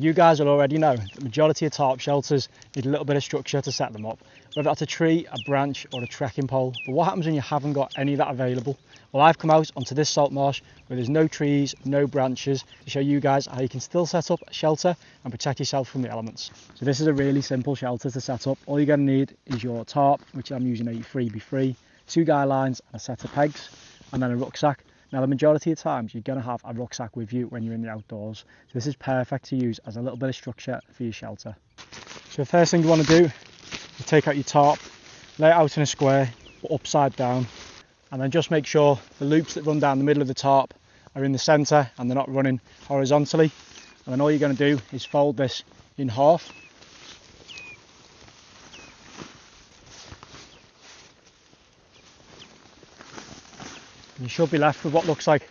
You guys will already know the majority of tarp shelters need a little bit of structure to set them up, whether that's a tree, a branch or a trekking pole. But what happens when you haven't got any of that available? Well, I've come out onto this salt marsh where there's no trees, no branches, to show you guys how you can still set up a shelter and protect yourself from the elements. So this is a really simple shelter to set up. All you're going to need is your tarp, which I'm using a 3x3, 2 guy lines and a set of pegs, and then a rucksack. Now the majority of times you're going to have a rucksack with you when you're in the outdoors. So this is perfect to use as a little bit of structure for your shelter. So the first thing you want to do is take out your tarp, lay it out in a square, but upside down. And then just make sure the loops that run down the middle of the tarp are in the centre and they're not running horizontally. And then all you're going to do is fold this in half. You should be left with what looks like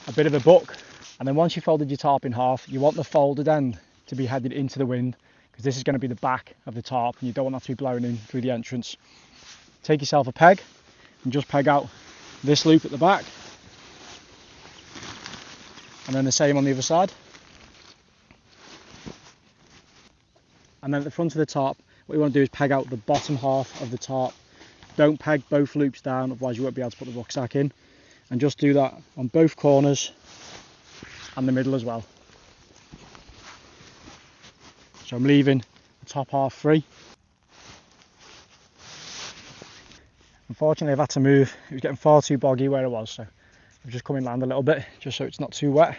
a bit of a book. And then once you've folded your tarp in half, you want the folded end to be headed into the wind, because this is going to be the back of the tarp and you don't want that to be blowing in through the entrance. Take yourself a peg and just peg out this loop at the back, and then the same on the other side. And then at the front of the tarp, what you want to do is peg out the bottom half of the tarp. Don't peg both loops down, otherwise you won't be able to put the rucksack in. And just do that on both corners and the middle as well. So I'm leaving the top half free. Unfortunately I've had to move, it was getting far too boggy where it was, so I've just come inland a little bit just so it's not too wet.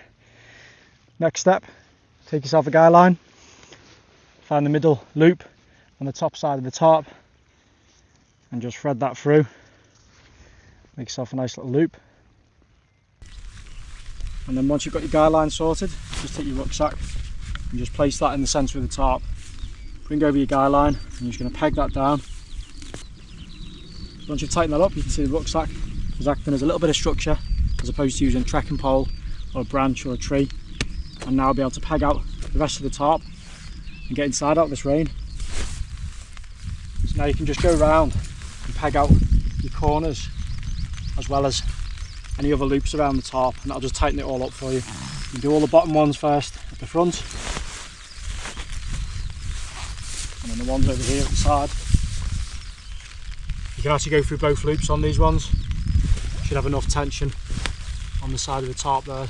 Next step, take yourself a guy line, find the middle loop on the top side of the tarp and just thread that through. Make yourself a nice little loop. And then once you've got your guy line sorted, just take your rucksack and just place that in the centre of the tarp. Bring over your guy line and you're just going to peg that down. Once you've tightened that up, you can see the rucksack is acting as a little bit of structure as opposed to using a trekking pole or a branch or a tree. And now I'll be able to peg out the rest of the tarp and get inside out this rain. So now you can just go around and peg out your corners as well as any other loops around the tarp, and that'll just tighten it all up for you. You can do all the bottom ones first at the front, and then the ones over here at the side. You can actually go through both loops on these ones. Should have enough tension on the side of the tarp there.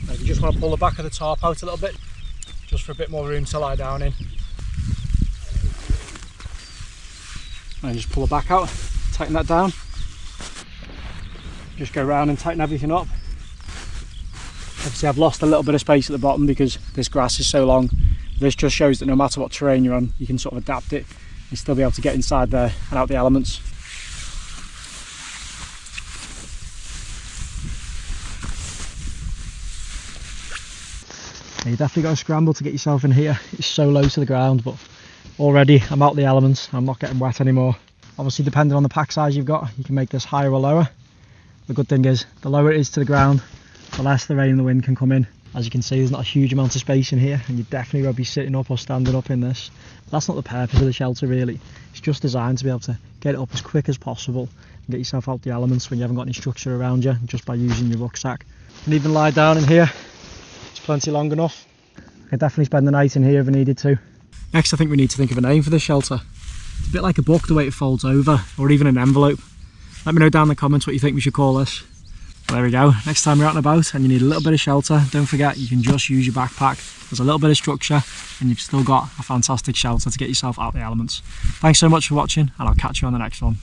Now if you just want to pull the back of the tarp out a little bit, just for a bit more room to lie down in. And just pull it back out, tighten that down. Just go around and tighten everything up. Obviously I've lost a little bit of space at the bottom because this grass is so long. This just shows that no matter what terrain you're on, you can sort of adapt it and still be able to get inside there and out the elements. You definitely got to scramble to get yourself in here. It's so low to the ground, but already I'm out the elements. I'm not getting wet anymore. Obviously depending on the pack size you've got, you can make this higher or lower. The good thing is the lower it is to the ground, the less the rain and the wind can come in. As you can see, there's not a huge amount of space in here and you definitely won't be sitting up or standing up in this. That's not the purpose of the shelter really. It's just designed to be able to get it up as quick as possible and get yourself out the elements when you haven't got any structure around you, just by using your rucksack. You can even lie down in here. It's plenty long enough. I could definitely spend the night in here if I needed to. Next I think we need to think of a name for this shelter. It's a bit like a book the way it folds over, or even an envelope. Let me know down in the comments what you think we should call this. Well, there we go. Next time you're out and about and you need a little bit of shelter, don't forget you can just use your backpack. There's a little bit of structure and you've still got a fantastic shelter to get yourself out the elements. Thanks so much for watching and I'll catch you on the next one.